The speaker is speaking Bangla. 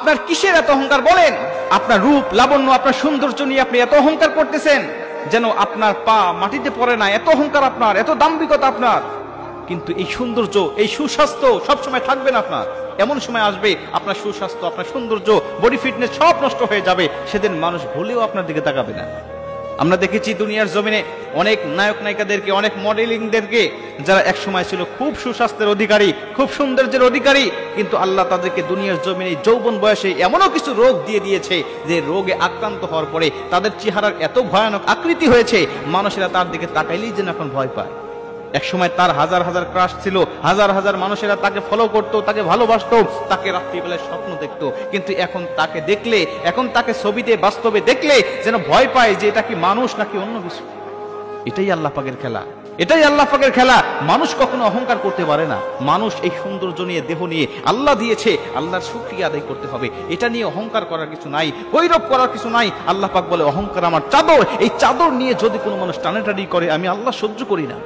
আপনার কিসের এত অহংকার বলেন? আপনার রূপ লাবণ্য, আপনার সৌন্দর্য নিয়ে আপনি এত অহংকার করতেছেন যেন আপনার পা মাটিতে পড়ে না, এত অহংকার আপনার, এত দাম্ভিকতা আপনার। কিন্তু এই সৌন্দর্য, এই সুস্বাস্থ্য সবসময় থাকবে না আপনার। এমন সময় আসবে আপনার সুস্বাস্থ্য, আপনার সৌন্দর্য, বডি ফিটনেস সব নষ্ট হয়ে যাবে, সেদিন মানুষ ভুলেও আপনার দিকে তাকাবে না। আমরা দেখেছি দুনিয়ার জমিনে অনেক নায়ক নায়িকাদেরকে, অনেক মডেলিংদেরকে, যারা এক সময় ছিল খুব সুস্বাস্থ্যের অধিকারী, খুব সৌন্দর্যের অধিকারী, কিন্তু আল্লাহ তাদেরকে দুনিয়ার জমিনে যৌবন বয়সে এমনও কিছু রোগ দিয়ে দিয়েছে যে রোগে আক্রান্ত হওয়ার পরে তাদের চেহারার এত ভয়ানক আকৃতি হয়েছে, মানুষেরা তার দিকে তাকাইলেই যেন এখন ভয় পায়। এক সময় তার হাজার হাজার ক্রাশ ছিল, হাজার হাজার মানুষেরা তাকে ফলো করত, তাকে ভালোবাসতো, তাকে রাত্রিবেলায় স্বপ্ন দেখতো, কিন্তু এখন তাকে দেখলে, এখন তাকে ছবিতে বাস্তবে দেখলে যেন ভয় পায় যে এটা কি মানুষ নাকি অন্য কিছু। এটাই আল্লাহ পাকের খেলা, এটাই আল্লাহ পাকের খেলা। মানুষ কখনো অহংকার করতে পারে না। মানুষ এই সৌন্দর্য নিয়ে, দেহ নিয়ে, আল্লাহ দিয়েছে, আল্লাহর শুকরিয়া আদায় করতে হবে। এটা নিয়ে অহংকার করার কিছু নাই, গৌরব করার কিছু নাই। আল্লাহ পাক বলে অহংকার আমার চাদর, এই চাদর নিয়ে যদি কোনো মানুষ টানাটানি করে আমি আল্লাহ সহ্য করি না।